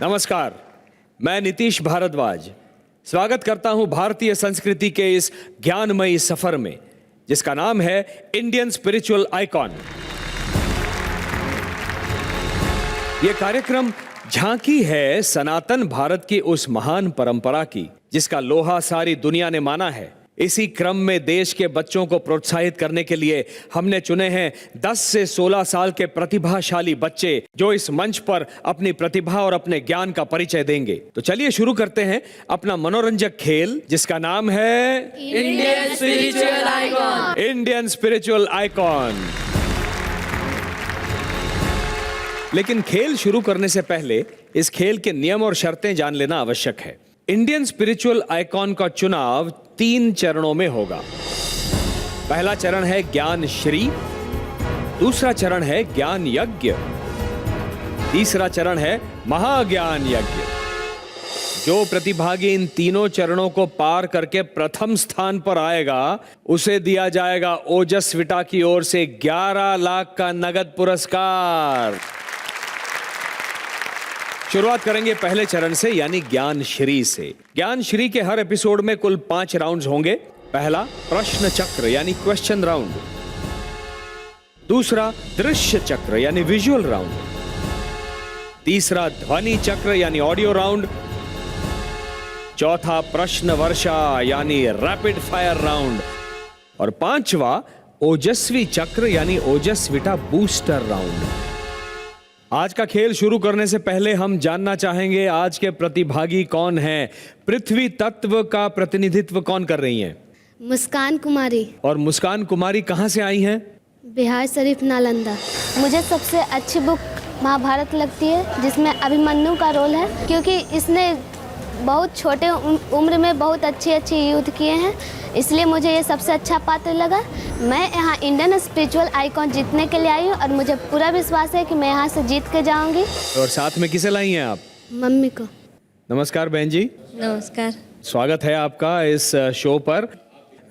नमस्कार, मैं नीतीश भारद्वाज स्वागत करता हूं भारतीय संस्कृति के इस ज्ञानमयी सफर में जिसका नाम है इंडियन स्पिरिचुअल आइकॉन। यह कार्यक्रम झांकी है सनातन भारत की उस महान परंपरा की जिसका लोहा सारी दुनिया ने माना है। इसी क्रम में देश के बच्चों को प्रोत्साहित करने के लिए हमने चुने हैं 10 से 16 साल के प्रतिभाशाली बच्चे जो इस मंच पर अपनी प्रतिभा और अपने ज्ञान का परिचय देंगे। तो चलिए शुरू करते हैं अपना मनोरंजक खेल जिसका नाम है Indian spiritual icon. Indian spiritual icon. लेकिन खेल शुरू करने से पहले इस खेल के नियम और शर्तें जान लेना आवश्यक है। इंडियन स्पिरिचुअल आइकॉन का चुनाव 3 चरणों में होगा। पहला चरण है ज्ञान श्री, दूसरा चरण है ज्ञान यज्ञ, तीसरा चरण है महाज्ञान यज्ञ। जो प्रतिभागी इन तीनों चरणों को पार करके प्रथम स्थान पर आएगा उसे दिया जाएगा ओजस्विटा की ओर से 11 लाख का नगद पुरस्कार। शुरुआत करेंगे पहले चरण से यानी ज्ञान श्री से। ज्ञान श्री के हर एपिसोड में कुल 5 राउंड्स होंगे। पहला प्रश्न चक्र यानी क्वेश्चन राउंड, दूसरा दृश्य चक्र यानी विजुअल राउंड, तीसरा ध्वनि चक्र यानी ऑडियो राउंड, चौथा प्रश्न वर्षा यानी रैपिड फायर राउंड और पांचवा ओजस्वी चक्र यानी ओजस्विटा बूस्टर राउंड। आज का खेल शुरू करने से पहले हम जानना चाहेंगे आज के प्रतिभागी कौन हैं। पृथ्वी तत्व का प्रतिनिधित्व कौन कर रही हैं? मुस्कान कुमारी। और मुस्कान कुमारी कहां से आई हैं? बिहार शरीफ नालंदा। मुझे सबसे अच्छी बुक महाभारत लगती है जिसमें अभिमन्यु का रोल है क्योंकि इसने बहुत छोटे उम्र में बहुत अच्छे युद्ध किए हैं, इसलिए मुझे ये सबसे अच्छा पात्र लगा। मैं यहाँ इंडियन स्पिरिचुअल आइकॉन जीतने के लिए आई हूँ और मुझे पूरा विश्वास है कि मैं यहाँ से जीत के जाऊँगी। और साथ में किसे लाई हैं आप? मम्मी को। नमस्कार बहन जी। नमस्कार। स्वागत है आपका इस शो पर।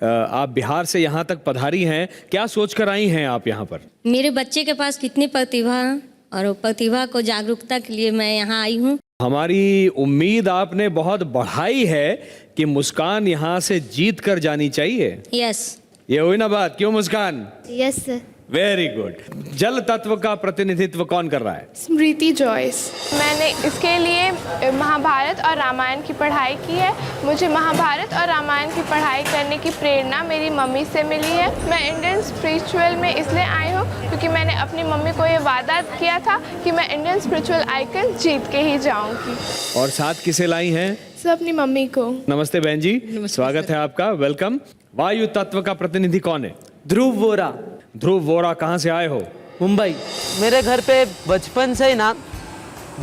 आप बिहार से यहाँ तक पधारी हैं, क्या सोचकर आई हैं आप यहाँ पर? मेरे बच्चे के पास कितनी प्रतिभा है और वो प्रतिभा को जागरूकता के लिए मैं यहाँ आई हूँ। हमारी उम्मीद आपने बहुत बढ़ाई है कि मुस्कान यहाँ से जीत कर जानी चाहिए। यस। ये हुई ना बात, क्यों Muskan? Yes sir. Very good. जल तत्व का प्रतिनिधित्व कौन कर रहा है? स्मृति जॉयस। मैंने इसके लिए महाभारत और रामायण की पढ़ाई की है। मुझे महाभारत और रामायण की पढ़ाई करने की प्रेरणा मेरी मम्मी से मिली है। मैं इंडियन स्पिरिचुअल में इसलिए आई हूँ क्योंकि मैंने अपनी मम्मी को ये वादा किया था कि मैं इंडियन स्पिरिचुअल आइकन जीत के ही जाऊँगी। और साथ किसे लाई हैं? सब अपनी मम्मी को। नमस्ते बहन जी। स्वागत है आपका, वेलकम। वायु तत्व का प्रतिनिधि कौन है? ध्रुव वोरा। ध्रुव वोरा कहाँ से आए हो? मुंबई। मेरे घर पे बचपन से ही ना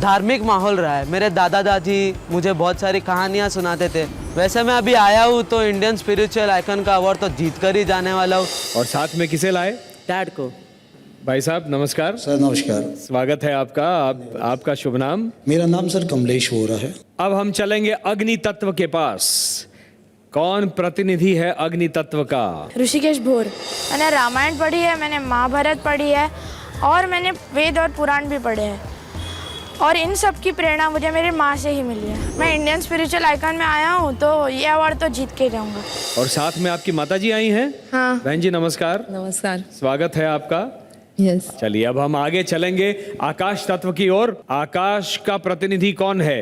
धार्मिक माहौल रहा है। मेरे दादा दादी मुझे बहुत सारी कहानियाँ सुनाते थे। वैसे मैं अभी आया हूँ तो इंडियन स्पिरिचुअल आइकन का अवार्ड तो जीत कर ही जाने वाला हूँ। और साथ में किसे लाए? डैड को। भाई साहब नमस्कार। सर नमस्कार। स्वागत है आपका। आपका शुभ नाम? मेरा नाम सर कमलेश वोरा है। अब हम चलेंगे अग्नि तत्व के पास। कौन प्रतिनिधि है अग्नि तत्व का? ऋषिकेश भोर। मैंने रामायण पढ़ी है, मैंने महाभारत पढ़ी है और मैंने वेद और पुराण भी पढ़े हैं और इन सब की प्रेरणा मुझे मेरी माँ से ही मिली है। मैं इंडियन स्पिरिचुअल आइकन में आया हूँ तो ये अवार्ड तो जीत के जाऊँगा। और साथ में आपकी माताजी आई हैं? हाँ। बहन जी नमस्कार। नमस्कार। स्वागत है आपका। यस। चलिए अब हम आगे चलेंगे आकाश तत्व की ओर। आकाश का प्रतिनिधि कौन है?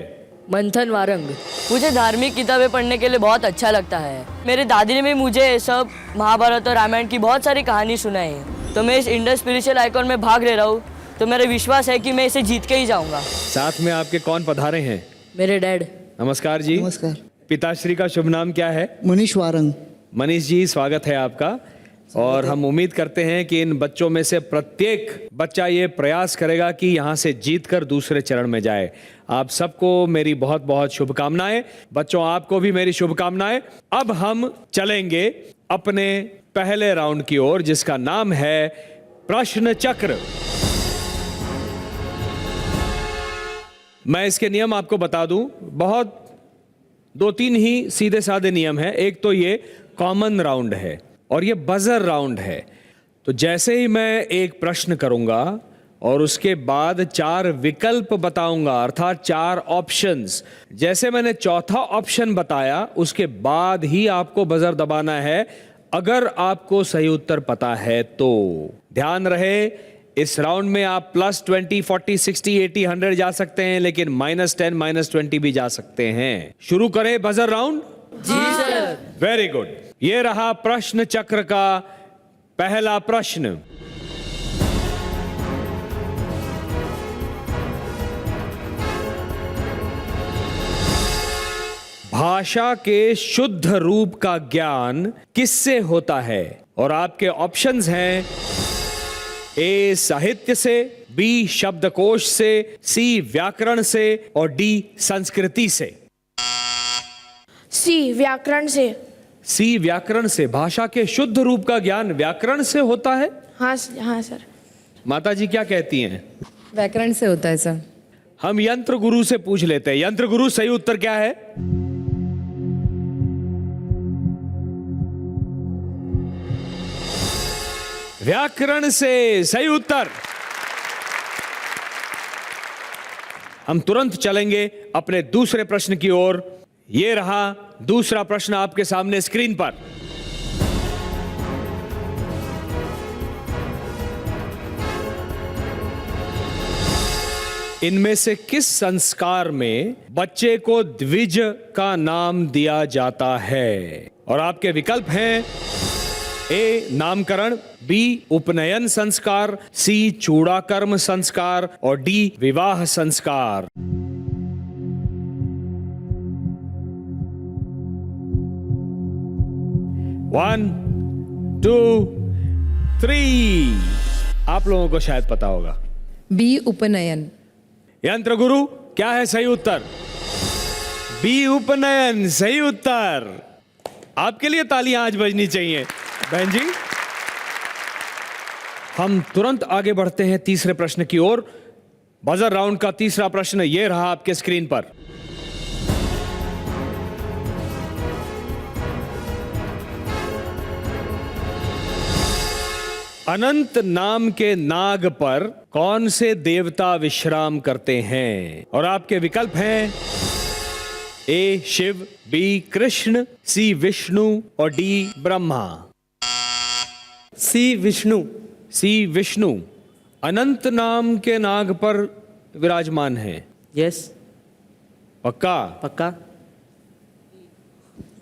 मंथन वारंग। मुझे धार्मिक किताबें पढ़ने के लिए बहुत अच्छा लगता है। मेरे दादी ने भी मुझे सब महाभारत और रामायण की बहुत सारी कहानी सुनाई है, तो मैं इस इंडियन स्पिरिचुअल आइकॉन में भाग ले रहा हूँ, तो मेरा विश्वास है कि मैं इसे जीत के ही जाऊँगा। साथ में आपके कौन पधारे हैं? मेरे डैड। नमस्कार जी। नमस्कार। पिताश्री का शुभ नाम क्या है? मनीष वारंग। मनीष जी स्वागत है आपका। और हम उम्मीद करते हैं कि इन बच्चों में से प्रत्येक बच्चा ये प्रयास करेगा कि यहाँ से जीतकर दूसरे चरण में जाए। आप सबको मेरी बहुत बहुत शुभकामनाएं। बच्चों आपको भी मेरी शुभकामनाएं। अब हम चलेंगे अपने पहले राउंड की ओर जिसका नाम है प्रश्न चक्र। मैं इसके नियम आपको बता दूं, बहुत 2-3 ही सीधे साधे नियम हैं। एक तो ये कॉमन राउंड है और ये बजर राउंड है। तो जैसे ही मैं एक प्रश्न करूंगा और उसके बाद 4 विकल्प बताऊंगा, अर्थात 4 ऑप्शंस। जैसे मैंने चौथा ऑप्शन बताया उसके बाद ही आपको बजर दबाना है, अगर आपको सही उत्तर पता है तो। ध्यान रहे, इस राउंड में आप +20, 40, 60, 80, 100 जा सकते हैं, लेकिन -10, -20 भी जा सकते हैं। शुरू करें बजर राउंड? जी सर। Very good. ये रहा प्रश्न चक्र का पहला प्रश्न। भाषा के शुद्ध रूप का ज्ञान किससे होता है? और आपके ऑप्शंस हैं ए साहित्य से, बी शब्दकोश से, सी व्याकरण से और डी संस्कृति से। सी व्याकरण से। सी व्याकरण से। भाषा के शुद्ध रूप का ज्ञान व्याकरण से होता है? हाँ हाँ सर। माता जी क्या कहती हैं? व्याकरण से होता है सर। हम यंत्र गुरु से पूछ लेते हैं। यंत्र गुरु, सही उत्तर क्या है? व्याकरण से सही उत्तर। हम तुरंत चलेंगे अपने दूसरे प्रश्न की ओर। यह रहा दूसरा प्रश्न आपके सामने स्क्रीन पर। इनमें से किस संस्कार में बच्चे को द्विज का नाम दिया जाता है? और आपके विकल्प हैं ए नामकरण, बी उपनयन संस्कार, सी चूड़ाकर्म संस्कार और डी विवाह संस्कार। One, two, three. आप लोगों को शायद पता होगा। बी उपनयन। यंत्र गुरु, क्या है सही उत्तर? बी उपनयन सही उत्तर। आपके लिए तालियां आज बजनी चाहिए बहन जी। हम तुरंत आगे बढ़ते हैं तीसरे प्रश्न की ओर। बजर राउंड का तीसरा प्रश्न यह रहा आपके स्क्रीन पर। अनंत नाम के नाग पर कौन से देवता विश्राम करते हैं? और आपके विकल्प हैं ए शिव, बी कृष्ण, सी विष्णु और डी ब्रह्मा। सी विष्णु। सी विष्णु अनंत नाम के नाग पर विराजमान है। यस। पक्का? पक्का।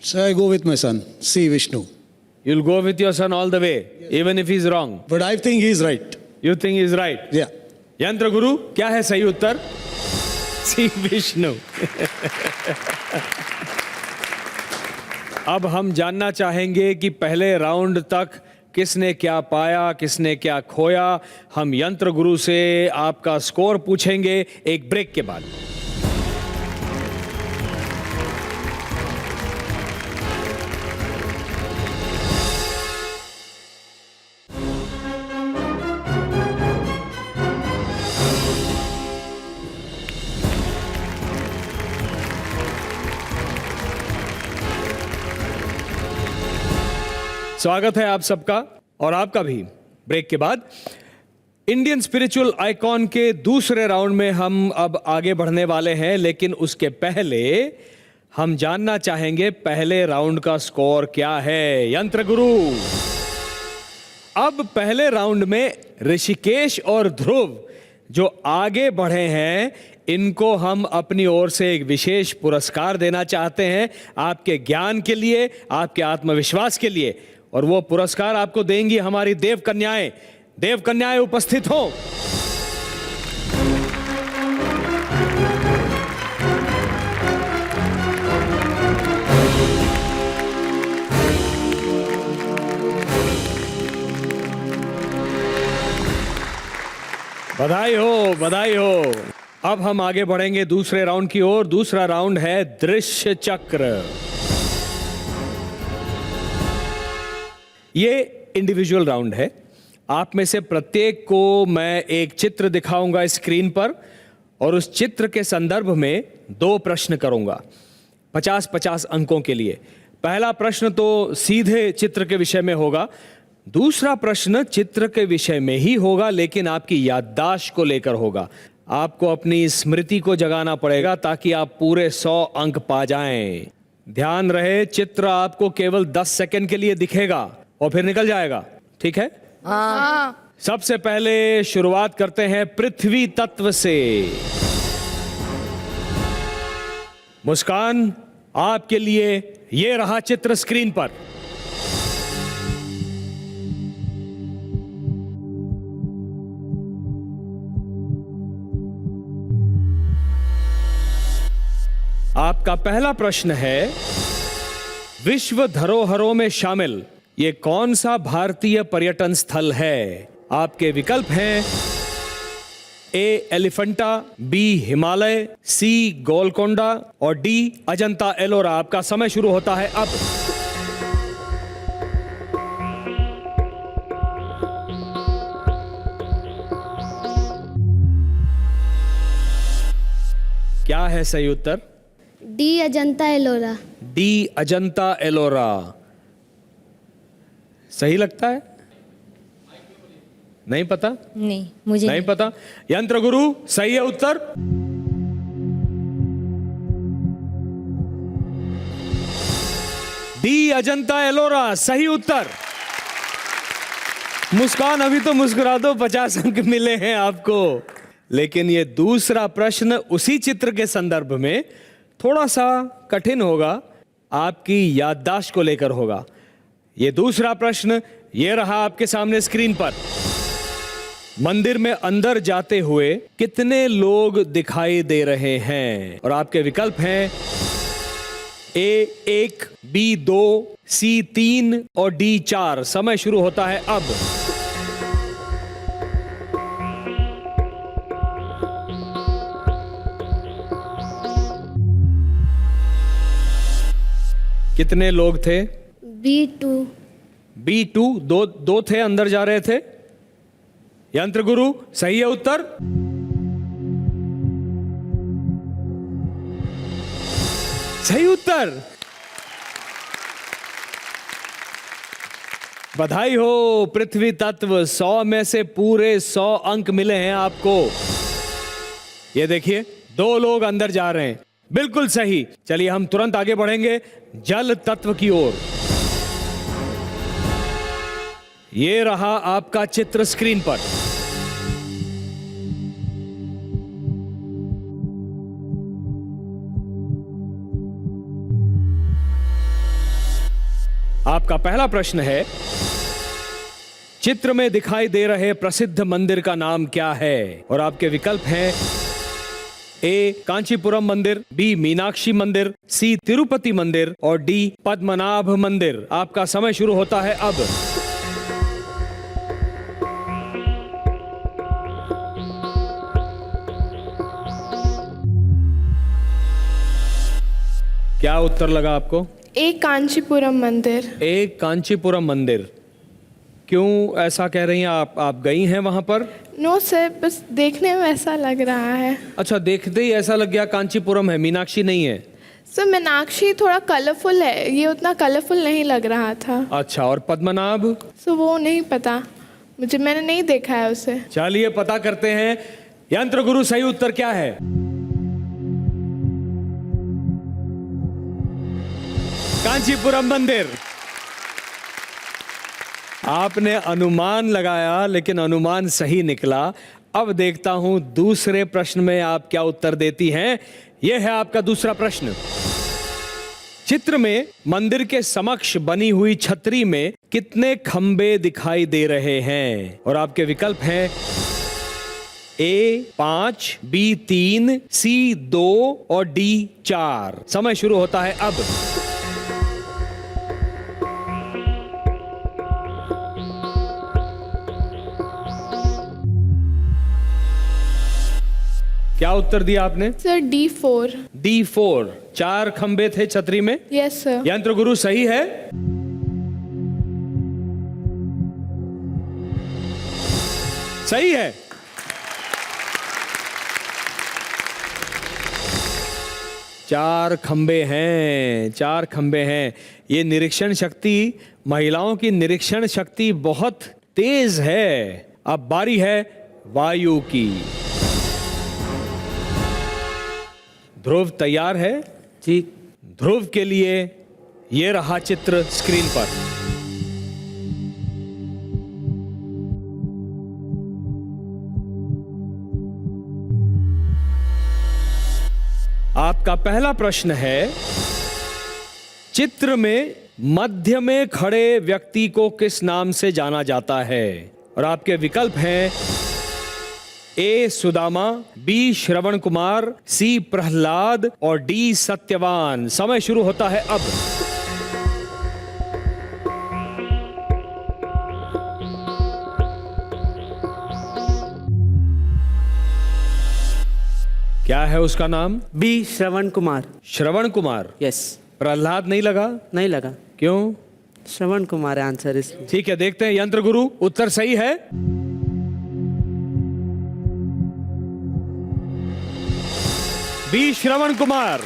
So I go with my son, C. Vishnu. You'll go with your son all the way, even if he's wrong. But I think he's right. You think he's right? Yeah. यंत्र गुरु, क्या है सही उत्तर? सी विष्णु। अब हम जानना चाहेंगे कि पहले राउंड तक किसने क्या पाया, किसने क्या खोया। हम यंत्र गुरु से आपका स्कोर पूछेंगे एक ब्रेक के बाद। स्वागत है आप सबका और आपका भी ब्रेक के बाद। इंडियन स्पिरिचुअल आइकॉन के दूसरे राउंड में हम अब आगे बढ़ने वाले हैं, लेकिन उसके पहले हम जानना चाहेंगे पहले राउंड का स्कोर क्या है। यंत्र गुरु, अब पहले राउंड में ऋषिकेश और ध्रुव जो आगे बढ़े हैं, इनको हम अपनी ओर से एक विशेष पुरस्कार देना चाहते हैं आपके ज्ञान के लिए, आपके आत्मविश्वास के लिए। और वो पुरस्कार आपको देंगी हमारी देव कन्याएं। देव कन्याएं उपस्थित हो। बधाई हो, बधाई हो। अब हम आगे बढ़ेंगे दूसरे राउंड की ओर। दूसरा राउंड है दृश्य चक्र। ये इंडिविजुअल राउंड है। आप में से प्रत्येक को मैं एक चित्र दिखाऊंगा स्क्रीन पर और उस चित्र के संदर्भ में 2 प्रश्न करूंगा 50-50 अंकों के लिए। पहला प्रश्न तो सीधे चित्र के विषय में होगा। दूसरा प्रश्न चित्र के विषय में ही होगा, लेकिन आपकी याददाश्त को लेकर होगा। आपको अपनी स्मृति को जगाना पड़ेगा ताकि आप पूरे 100 अंक पा जाएं। ध्यान रहे, चित्र आपको केवल 10 सेकंड के लिए दिखेगा और फिर निकल जाएगा। ठीक है? हाँ। सबसे पहले शुरुआत करते हैं पृथ्वी तत्व से। मुस्कान, आपके लिए ये रहा चित्र स्क्रीन पर। आपका पहला प्रश्न है, विश्व धरोहरों में शामिल ये कौन सा भारतीय पर्यटन स्थल है? आपके विकल्प हैं ए एलिफेंटा, बी हिमालय, सी गोलकोंडा और डी अजंता एलोरा। आपका समय शुरू होता है अब। क्या है सही उत्तर? डी अजंता एलोरा। डी अजंता एलोरा सही लगता है? नहीं पता? नहीं, मुझे नहीं पता। यंत्र गुरु, सही है उत्तर? डी अजंता एलोरा सही उत्तर। मुस्कान, अभी तो मुस्कुरा दो, 50 अंक मिले हैं आपको। लेकिन ये दूसरा प्रश्न उसी चित्र के संदर्भ में थोड़ा सा कठिन होगा, आपकी याददाश्त को लेकर होगा। ये दूसरा प्रश्न ये रहा आपके सामने स्क्रीन पर। मंदिर में अंदर जाते हुए कितने लोग दिखाई दे रहे हैं? और आपके विकल्प हैं ए 1, बी 2, सी 3 और डी 4। समय शुरू होता है अब। कितने लोग थे? B2। B2 दो थे, अंदर जा रहे थे। यंत्र गुरु, सही है उत्तर? सही उत्तर। बधाई हो, पृथ्वी तत्व 100 में से पूरे 100 अंक मिले हैं आपको। ये देखिए, 2 लोग अंदर जा रहे हैं, बिल्कुल सही। चलिए हम तुरंत आगे बढ़ेंगे जल तत्व की ओर। ये रहा आपका चित्र स्क्रीन पर। आपका पहला प्रश्न है, चित्र में दिखाई दे रहे प्रसिद्ध मंदिर का नाम क्या है? और आपके विकल्प हैं ए कांचीपुरम मंदिर, बी मीनाक्षी मंदिर, सी तिरुपति मंदिर और डी पद्मनाभ मंदिर। आपका समय शुरू होता है अब। क्या उत्तर लगा आपको? एक कांचीपुरम मंदिर। एक कांचीपुरम मंदिर। क्यों ऐसा कह रही हैं आप गई हैं वहां पर? नो सर, बस देखने में ऐसा लग रहा है। अच्छा, देखते ही ऐसा लग गया कांचीपुरम है, मीनाक्षी नहीं है? सर मीनाक्षी थोड़ा कलरफुल है, ये उतना कलरफुल नहीं लग रहा था। अच्छा, और पद्मनाभ? सो वो नहीं पता मुझे, मैंने नहीं देखा है उसे। चलिए पता करते हैं। यंत्र गुरु, सही उत्तर क्या है? कांचीपुरम मंदिर। आपने अनुमान लगाया, लेकिन अनुमान सही निकला। अब देखता हूं दूसरे प्रश्न में आप क्या उत्तर देती हैं। यह है आपका दूसरा प्रश्न। चित्र में मंदिर के समक्ष बनी हुई छतरी में कितने खंबे दिखाई दे रहे हैं? और आपके विकल्प हैं ए 5, बी 3, सी 2 और डी 4। समय शुरू होता है अब। क्या उत्तर दिया आपने? Sir D4। D4, 4 खंबे थे छतरी में। Yes sir. यंत्र गुरु, सही है? सही है। 4 खंबे हैं, 4 खंबे हैं। ये निरीक्षण शक्ति, महिलाओं की निरीक्षण शक्ति बहुत तेज है। अब बारी है वायु की। ध्रुव तैयार है? जी। ध्रुव के लिए ये रहा चित्र स्क्रीन पर। आपका पहला प्रश्न है, चित्र में मध्य में खड़े व्यक्ति को किस नाम से जाना जाता है? और आपके विकल्प हैं ए सुदामा, बी श्रवण कुमार, सी प्रहलाद और डी सत्यवान। समय शुरू होता है अब। क्या है उसका नाम? बी श्रवण कुमार। श्रवण कुमार। यस। प्रहलाद नहीं लगा? नहीं लगा। क्यों? श्रवण कुमार है आंसर इसमें। ठीक है, देखते हैं यंत्र गुरु उत्तर सही है। बी श्रवण कुमार।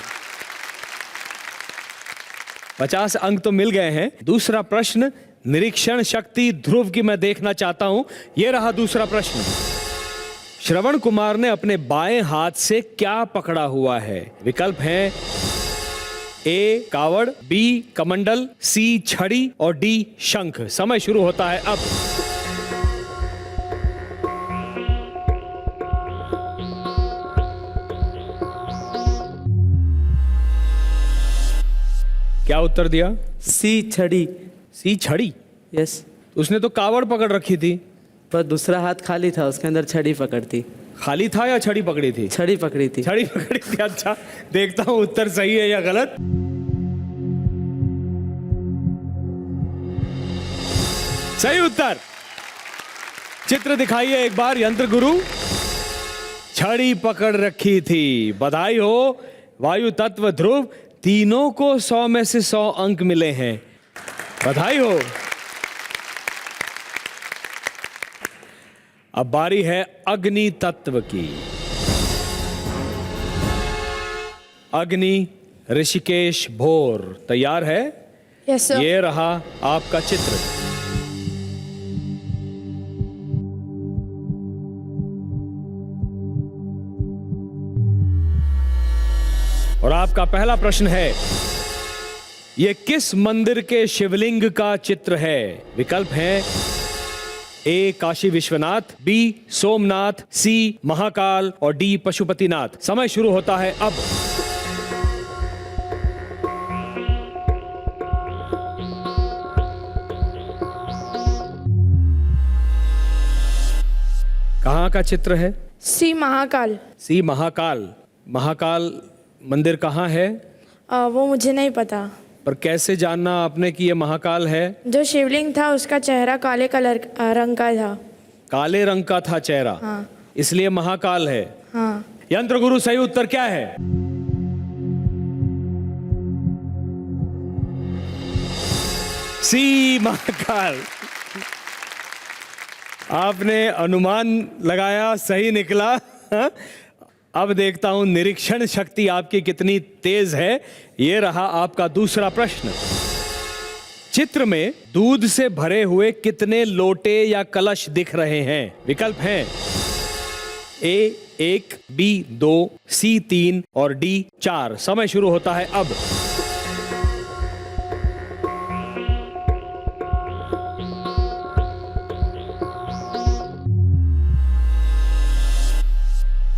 50 अंक तो मिल गए हैं। दूसरा प्रश्न, निरीक्षण शक्ति ध्रुव की मैं देखना चाहता हूं। यह रहा दूसरा प्रश्न। श्रवण कुमार ने अपने बाएं हाथ से क्या पकड़ा हुआ है? विकल्प हैं ए कावड़, बी कमंडल, सी छड़ी और डी शंख। समय शुरू होता है अब। क्या उत्तर दिया? सी छड़ी। सी छड़ी? यस। उसने तो कावड़ पकड़ रखी थी। पर दूसरा हाथ खाली था, उसके अंदर छड़ी पकड़ थी। खाली था या छड़ी पकड़ी थी? छड़ी पकड़ी थी। छड़ी पकड़ी थी। अच्छा, देखता हूं उत्तर सही है या गलत। सही उत्तर। चित्र दिखाइए एक बार यंत्र गुरु। छड़ी पकड़ रखी थी। बधाई हो वायु तत्व ध्रुव, तीनों को 100 में से 100 अंक मिले हैं। बधाई हो। अब बारी है अग्नि तत्व की। अग्नि ऋषिकेश भोर तैयार है? Yes sir. ये रहा आपका चित्र। और आपका पहला प्रश्न है, यह किस मंदिर के शिवलिंग का चित्र है? विकल्प हैं ए काशी विश्वनाथ, बी सोमनाथ, सी महाकाल और डी पशुपतिनाथ। समय शुरू होता है अब। कहां का चित्र है? सी महाकाल। सी महाकाल। महाकाल मंदिर कहाँ है? वो मुझे नहीं पता। पर कैसे जानना आपने कि यह महाकाल है? जो शिवलिंग था उसका चेहरा काले कलर रंग का था। काले रंग का था चेहरा। हाँ। इसलिए महाकाल है। हाँ। यंत्र गुरु सही उत्तर क्या है? सी महाकाल। आपने अनुमान लगाया, सही निकला। अब देखता हूं निरीक्षण शक्ति आपकी कितनी तेज है। यह रहा आपका दूसरा प्रश्न। चित्र में दूध से भरे हुए कितने लोटे या कलश दिख रहे हैं? विकल्प हैं ए 1, बी 2, सी 3 और डी 4। समय शुरू होता है अब।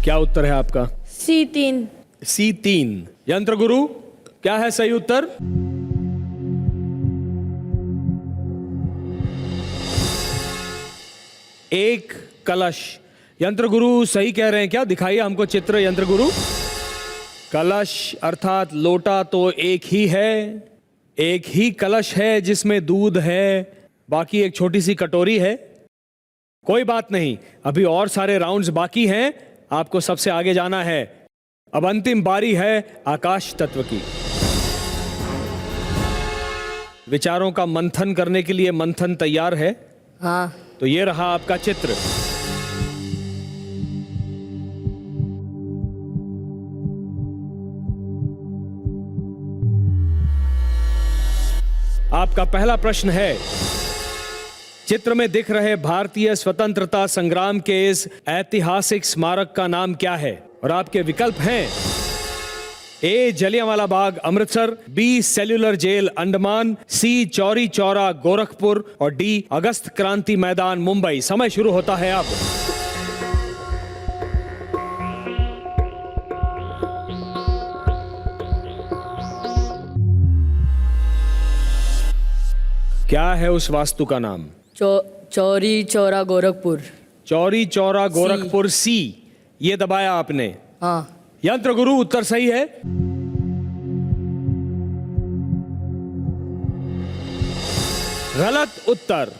क्या उत्तर है आपका? C3। C3। यंत्र गुरु क्या है सही उत्तर? एक कलश। यंत्र गुरु सही कह रहे हैं क्या? दिखाइए हमको चित्र यंत्र गुरु। कलश अर्थात लोटा तो एक ही है, एक ही कलश है जिसमें दूध है, बाकी एक छोटी सी कटोरी है। कोई बात नहीं, अभी और सारे राउंड्स बाकी हैं, आपको सबसे आगे जाना है। अब अंतिम बारी है आकाश तत्व की। विचारों का मंथन करने के लिए मंथन तैयार है? हाँ। तो ये रहा आपका चित्र। आपका पहला प्रश्न है, चित्र में दिख रहे भारतीय स्वतंत्रता संग्राम के इस ऐतिहासिक स्मारक का नाम क्या है? और आपके विकल्प हैं A Jallianwala Bagh Amritsar, B cellular jail Andaman, C Chauri Chaura Gorakhpur और डी अगस्त क्रांति मैदान मुंबई। समय शुरू होता है अब। क्या है उस वास्तु का नाम? चौरी चौरा गोरखपुर। चौरी चौरा गोरखपुर, सी। ये दबाया आपने। हाँ। यंत्र गुरु, उत्तर सही है। गलत उत्तर।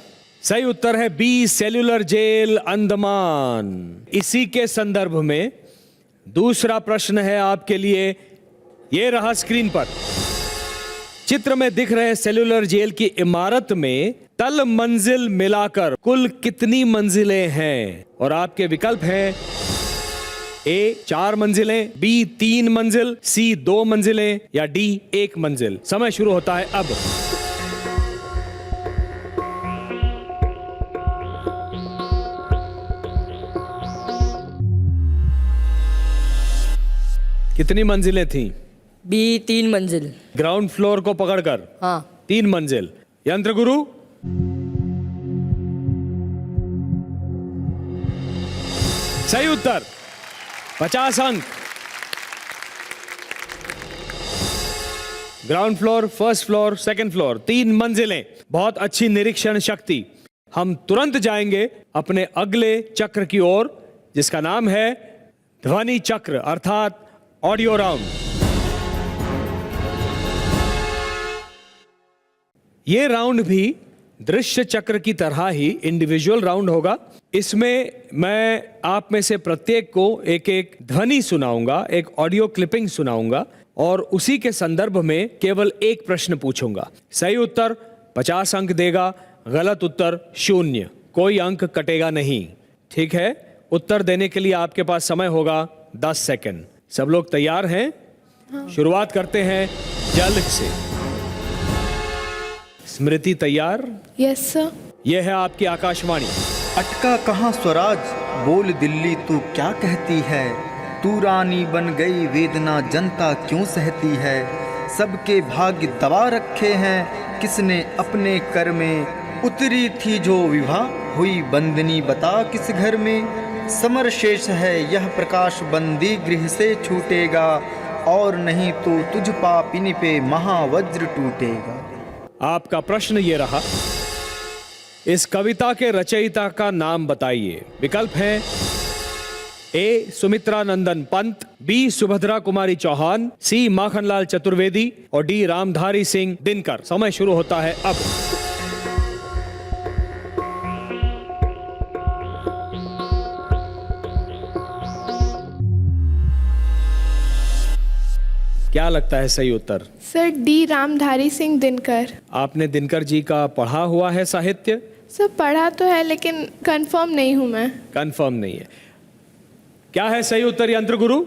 सही उत्तर है बी सेल्यूलर जेल अंडमान। इसी के संदर्भ में दूसरा प्रश्न है आपके लिए, ये रहा स्क्रीन पर। चित्र में दिख रहे सेल्यूलर जेल की इमारत में तल मंजिल मिलाकर कुल कितनी मंजिलें हैं? और आपके विकल्प हैं ए 4 मंजिलें, बी 3 मंजिल, सी 2 मंजिलें या डी 1 मंजिल। समय शुरू होता है अब। कितनी मंजिलें थी? बी 3 मंजिल। ग्राउंड फ्लोर को पकड़कर? हाँ। 3 मंजिल। यंत्र गुरु, सही उत्तर। 50 अंक। Ground floor, first floor, second floor, 3 मंजिलें। बहुत अच्छी निरीक्षण शक्ति। हम तुरंत जाएंगे अपने अगले चक्र की ओर, जिसका नाम है ध्वनि चक्र अर्थात ऑडियो राउंड। ये राउंड भी दृश्य चक्र की तरह ही इंडिविजुअल राउंड होगा। इसमें मैं आप में से प्रत्येक को एक एक ध्वनि सुनाऊंगा, एक ऑडियो क्लिपिंग सुनाऊंगा और उसी के संदर्भ में केवल एक प्रश्न पूछूंगा। सही उत्तर 50 अंक देगा, गलत उत्तर 0। कोई अंक कटेगा नहीं। ठीक है, उत्तर देने के लिए आपके पास समय होगा 10 सेकंड। सब लोग तैयार हैं? हाँ। शुरुआत करते हैं जल्द से। स्मृति तैयार? Yes sir. यह है आपकी आकाशवाणी। अटका कहाँ स्वराज, बोल दिल्ली तू क्या कहती है? तू रानी बन गई वेदना जनता क्यों सहती है? सबके भाग्य दबा रखे हैं किसने अपने कर में? उतरी थी जो विवाह हुई बंदनी बता किस घर में? समर शेष है यह प्रकाश बंदी गृह से छूटेगा, और नहीं तो तुझ पापिन पे महावज्र टूटेगा। आपका प्रश्न ये रहा, इस कविता के रचयिता का नाम बताइए। विकल्प हैं ए सुमित्रा नंदन पंत, बी सुभद्रा कुमारी चौहान, सी माखनलाल चतुर्वेदी और डी रामधारी सिंह दिनकर। समय शुरू होता है अब। क्या लगता है सही उत्तर? Sir D Ramdhari Singh Dinkar. आपने दिनकर जी का पढ़ा हुआ है साहित्य? सर पढ़ा तो है लेकिन कंफर्म नहीं हूं मैं। कंफर्म नहीं है। क्या है सही उत्तर यंत्र गुरु?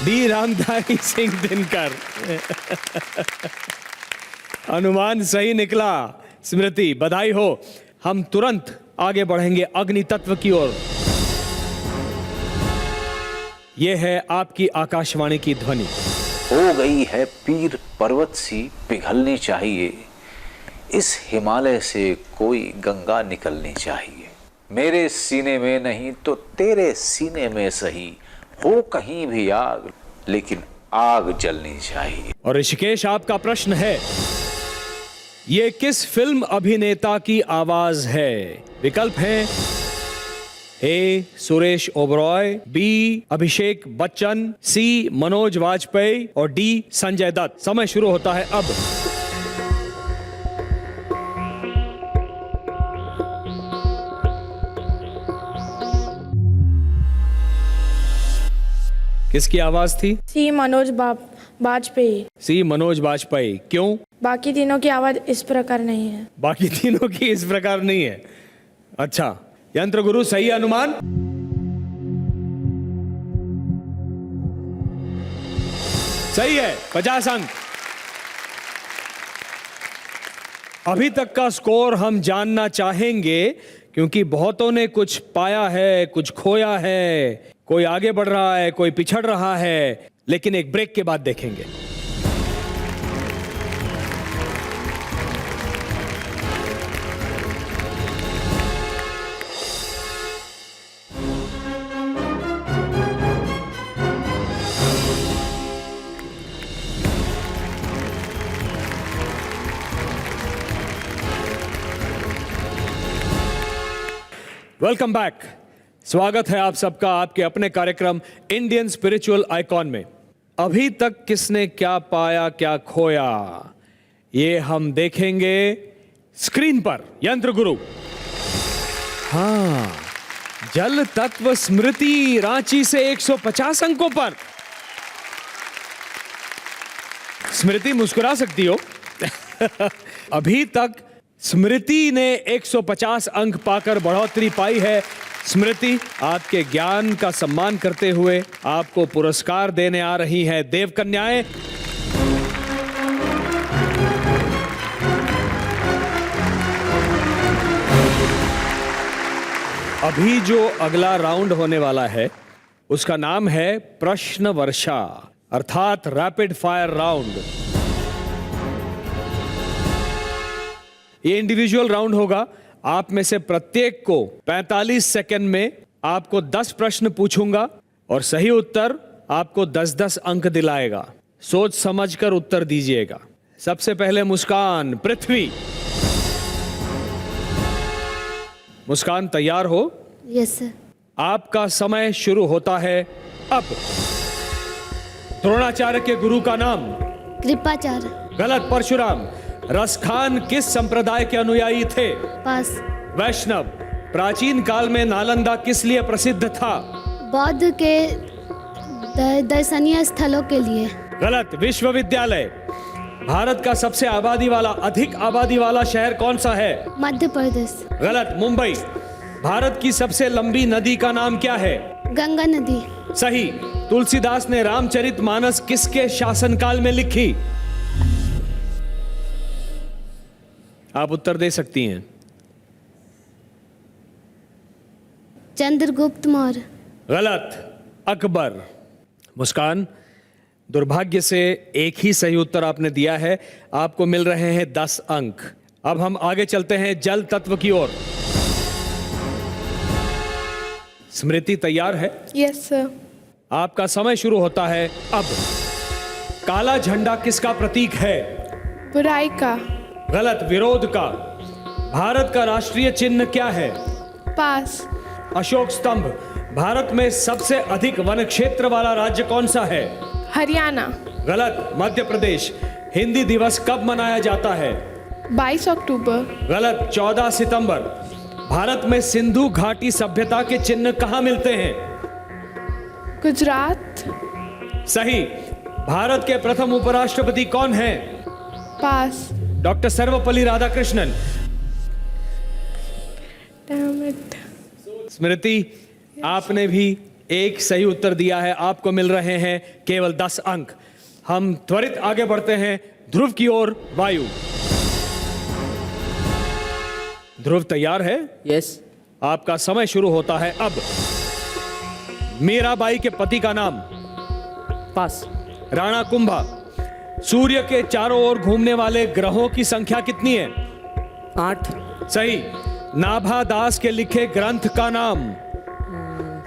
डी रामधारी सिंह दिनकर। अनुमान सही निकला। स्मृति बधाई हो। हम तुरंत आगे बढ़ेंगे अग्नि तत्व की ओर। यह है आपकी आकाशवाणी की ध्वनि। हो गई है पीर पर्वत सी पिघलनी चाहिए, इस हिमालय से कोई गंगा निकलनी चाहिए। मेरे सीने में नहीं तो तेरे सीने में सही, हो कहीं भी आग लेकिन आग जलनी चाहिए। और ऋषिकेश आपका प्रश्न है, ये किस फिल्म अभिनेता की आवाज है? विकल्प हैं ए सुरेश ओबरॉय, बी अभिषेक बच्चन, सी मनोज वाजपेयी और डी संजय दत्त। समय शुरू होता है अब। किसकी आवाज थी? सी मनोज वाजपेयी। सी मनोज वाजपेयी। क्यों? बाकी तीनों की आवाज़ इस प्रकार नहीं है। बाकी तीनों की इस प्रकार नहीं है। अच्छा, यंत्र गुरु सही अनुमान? सही है, 50 अंक। अभी तक का स्कोर हम जानना चाहेंगे क्योंकि बहुतों ने कुछ पाया है, कुछ खोया है, कोई आगे बढ़ रहा है, कोई पिछड़ रहा है, लेकिन एक ब्रेक के बाद देखेंगे। Welcome back. स्वागत है आप सबका आपके अपने कार्यक्रम इंडियन स्पिरिचुअल आइकॉन में। अभी तक किसने क्या पाया, क्या खोया, ये हम देखेंगे स्क्रीन पर। यंत्र गुरु, हाँ, जल तत्व स्मृति रांची से 150 अंकों पर। स्मृति मुस्कुरा सकती हो। अभी तक स्मृति ने 150 अंक पाकर बढ़ोतरी पाई है। स्मृति, आपके ज्ञान का सम्मान करते हुए आपको पुरस्कार देने आ रही हैं देव कन्याएं। अभी जो अगला राउंड होने वाला है उसका नाम है प्रश्न वर्षा, अर्थात रैपिड फायर राउंड। ये इंडिविजुअल राउंड होगा। आप में से प्रत्येक को 45 सेकंड में आपको 10 प्रश्न पूछूंगा और सही उत्तर आपको 10-10 अंक दिलाएगा। सोच समझकर उत्तर दीजिएगा। सबसे पहले मुस्कान, पृथ्वी। मुस्कान, तैयार हो? Yes sir. आपका समय शुरू होता है अब। द्रोणाचार्य के गुरु का नाम? कृपाचार्य। गलत। परशुराम। रसखान किस संप्रदाय के अनुयायी थे? पास। वैष्णव। प्राचीन काल में नालंदा किस लिए प्रसिद्ध था? बौद्ध के दर्शनीय स्थलों के लिए। गलत। विश्वविद्यालय। भारत का सबसे अधिक आबादी वाला शहर कौन सा है? मध्य प्रदेश। गलत। मुंबई। भारत की सबसे लंबी नदी का नाम क्या है? गंगा नदी। सही। तुलसीदास ने रामचरितमानस किसके शासनकाल में लिखी? आप उत्तर दे सकती हैं। चंद्रगुप्त मौर्य। गलत। अकबर। मुस्कान, दुर्भाग्य से एक ही सही उत्तर आपने दिया है। आपको मिल रहे हैं 10 अंक। अब हम आगे चलते हैं जल तत्व की ओर। स्मृति तैयार है? Yes sir. आपका समय शुरू होता है अब। काला झंडा किसका प्रतीक है? बुराई का। गलत। विरोध का। भारत का राष्ट्रीय चिन्ह क्या है? पास। अशोक स्तंभ। भारत में सबसे अधिक वन क्षेत्र वाला राज्य कौन सा है? हरियाणा। गलत। मध्य प्रदेश। हिंदी दिवस कब मनाया जाता है? 22 अक्टूबर। गलत। 14 सितंबर। भारत में सिंधु घाटी सभ्यता के चिन्ह कहाँ मिलते हैं? गुजरात। सही। भारत के प्रथम उपराष्ट्रपति कौन हैं? पास। डॉक्टर सर्वपल्ली राधाकृष्णन। स्मृति, आपने भी एक सही उत्तर दिया है। आपको मिल रहे हैं केवल 10 अंक। हम त्वरित आगे बढ़ते हैं ध्रुव की ओर। वायु। ध्रुव तैयार है? यस। आपका समय शुरू होता है अब। मीराबाई के पति का नाम? पास। राणा कुंभा। सूर्य के चारों ओर घूमने वाले ग्रहों की संख्या कितनी है? 8। सही। नाभा दास के लिखे ग्रंथ का नाम?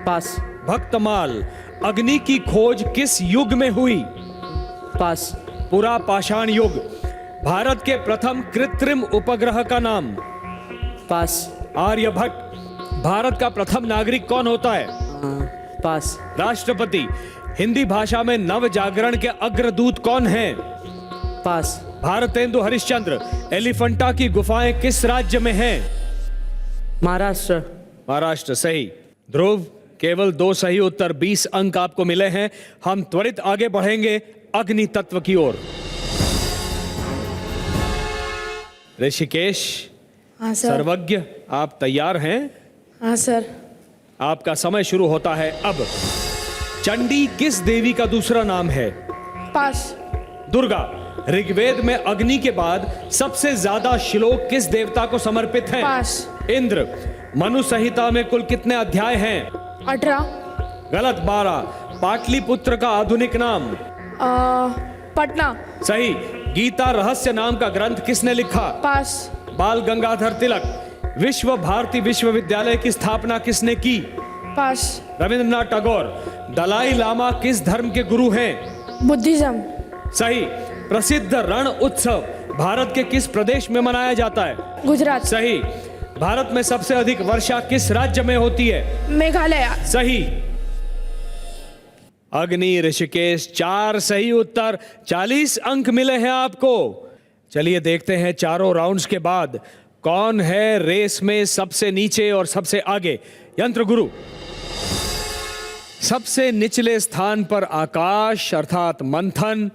पास। भक्तमाल। अग्नि की खोज किस युग में हुई? पास। पुरा पाषाण युग। भारत के प्रथम कृत्रिम उपग्रह का नाम? पास। आर्यभट्ट। भारत का प्रथम नागरिक कौन होता है? पास। राष्ट्रपति। हिंदी भाषा में नव जागरण के अग्रदूत कौन हैं? पास। भारतेंदु हरिश्चंद्र। एलिफेंटा की गुफाएं किस राज्य में हैं? महाराष्ट्र। महाराष्ट्र। सही। ध्रुव, केवल 2 सही उत्तर, 20 अंक आपको मिले हैं। हम त्वरित आगे बढ़ेंगे अग्नि तत्व की ओर। ऋषिकेश। हाँ सर। सर्वज्ञ, आप तैयार हैं? हाँ सर। आपका समय शुरू होता है अब। चंडी किस देवी का दूसरा नाम है? पास। दुर्गा। ऋग्वेद में अग्नि के बाद सबसे ज्यादा श्लोक किस देवता को समर्पित हैं? पास। इंद्र। मनु संहिता में कुल कितने अध्याय हैं? 18। गलत। 12। पाटलिपुत्र का आधुनिक नाम? पटना। सही। गीता रहस्य नाम का ग्रंथ किसने लिखा? पास। बाल गंगाधर तिलक। विश्व भारती विश्वविद्यालय की स्थापना किसने की? पास। रविंद्रनाथ टैगोर। दलाई लामा किस धर्म के गुरु हैं? बुद्धिज्म। सही। प्रसिद्ध रण उत्सव भारत के किस प्रदेश में मनाया जाता है? गुजरात। सही। भारत में सबसे अधिक वर्षा किस राज्य में होती है? मेघालय। सही। अग्नि, ऋषिकेश, 4 सही उत्तर, 40 अंक मिले हैं आपको। चलिए देखते हैं चारों राउंड्स के बाद कौन है रेस में सबसे नीचे और सबसे आगे। यंत्र गुरु। सबसे निचले स्थान पर आकाश अर्थात मंथन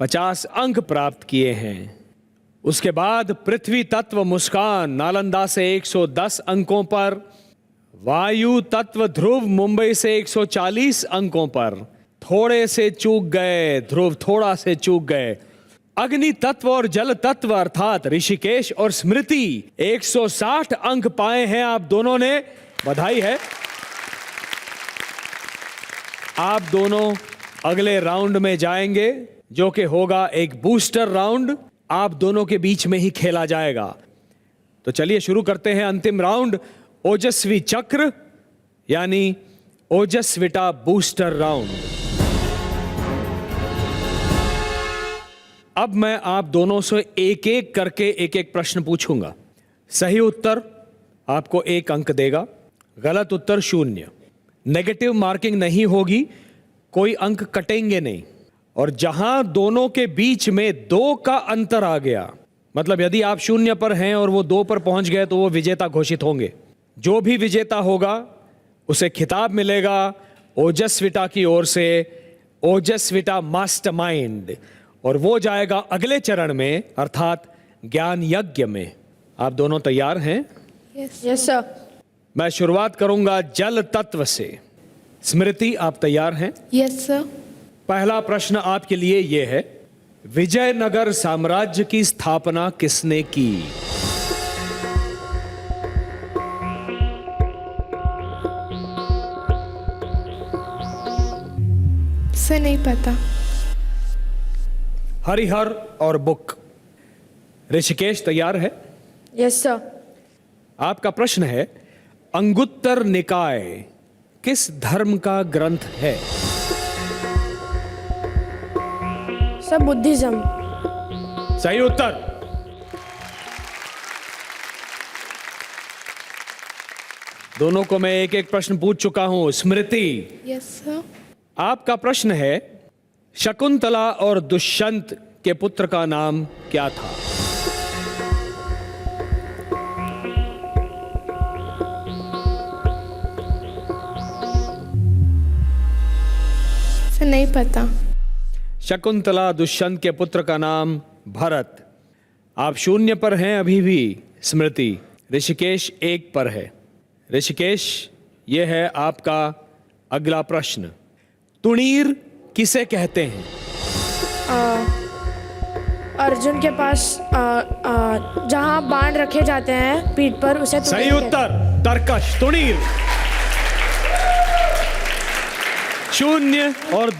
50 अंक प्राप्त किए हैं। उसके बाद पृथ्वी तत्व मुस्कान नालंदा से 110 अंकों पर, वायु तत्व ध्रुव मुंबई से 140 अंकों पर, थोड़े से चूक गए ध्रुव, थोड़ा से चूक गए। अग्नि तत्व और जल तत्व अर्थात ऋषिकेश और स्मृति 160 अंक पाए हैं आप दोनों ने, बधाई है। आप दोनों अगले राउंड में जाएंगे जो कि होगा एक बूस्टर राउंड, आप दोनों के बीच में ही खेला जाएगा। तो चलिए शुरू करते हैं अंतिम राउंड, ओजस्वी चक्र यानी ओजस्विता बूस्टर राउंड। अब मैं आप दोनों से एक एक करके एक एक प्रश्न पूछूंगा। सही उत्तर आपको 1 अंक देगा, गलत उत्तर 0। नेगेटिव मार्किंग नहीं होगी, कोई अंक कटेंगे नहीं। और जहां दोनों के बीच में 2 का अंतर आ गया, मतलब यदि आप 0 पर हैं और वो 2 पर पहुंच गए तो वो विजेता घोषित होंगे। जो भी विजेता होगा उसे खिताब मिलेगा ओजस्विता की ओर से, ओजस्विता मास्टरमाइंड, और वो जाएगा अगले चरण में अर्थात ज्ञान यज्ञ में। आप दोनों तैयार हैं? Yes sir. मैं शुरुआत करूंगा जल तत्व से। स्मृति आप तैयार हैं? Yes sir. पहला प्रश्न आपके लिए यह है, विजयनगर साम्राज्य की स्थापना किसने की? से नहीं पता। हरिहर और बुक। ऋषिकेश तैयार है? Yes sir. आपका प्रश्न है, अंगुत्तर निकाय किस धर्म का ग्रंथ है? Sir Buddhism. सही उत्तर। दोनों को मैं एक एक प्रश्न पूछ चुका हूं। स्मृति, यस सर। आपका प्रश्न है, शकुंतला और दुष्यंत के पुत्र का नाम क्या था? से नहीं पता। शकुंतला दुष्यंत के पुत्र का नाम भरत। आप 0 पर हैं अभी भी। स्मृति, ऋषिकेश 1 पर है। ऋषिकेश, यह है आपका अगला प्रश्न। तुणीर किसे कहते हैं? अर्जुन के पास जहाँ बाण रखे जाते हैं पीठ पर, उसे सही उत्तर, तरकश, तुणीर। 0 और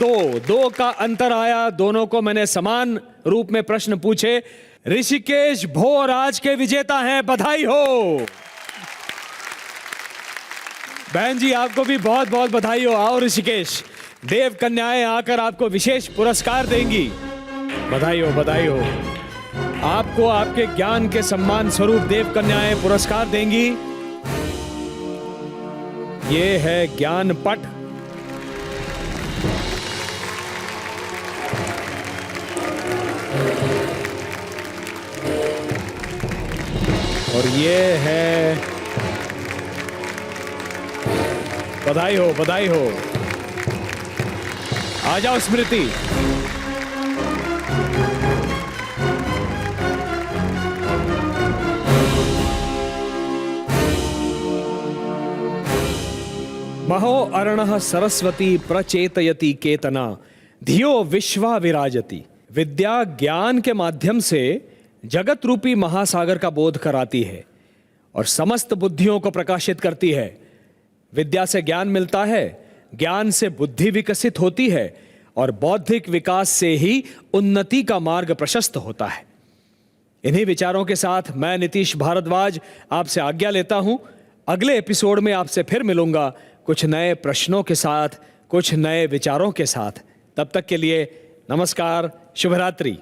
2 का अंतर आया। दोनों को मैंने समान रूप में प्रश्न पूछे। ऋषिकेश भोर आज के विजेता हैं, बधाई हो। बहन जी आपको भी बहुत बहुत बधाई हो। आओ ऋषिकेश, देव कन्याएं आकर आपको विशेष पुरस्कार देंगी। बधाई हो, बधाई हो। आपको आपके ज्ञान के सम्मान स्वरूप देव कन्याएं पुरस्कार देंगी। ये है ज्ञान पट। और ये है, बधाई हो, बधाई हो। आ जाओ स्मृति। महो अरणः सरस्वती प्रचेतयति केतना धियो विश्वा विराजति। विद्या ज्ञान के माध्यम से जगत रूपी महासागर का बोध कराती है और समस्त बुद्धियों को प्रकाशित करती है। विद्या से ज्ञान मिलता है, ज्ञान से बुद्धि विकसित होती है और बौद्धिक विकास से ही उन्नति का मार्ग प्रशस्त होता है। इन्हीं विचारों के साथ मैं नीतीश भारद्वाज आपसे आज्ञा लेता हूं। अगले एपिसोड में आपसे फिर मिलूंगा कुछ नए प्रश्नों के साथ, कुछ नए विचारों के साथ। तब तक के लिए नमस्कार, शुभ रात्रि।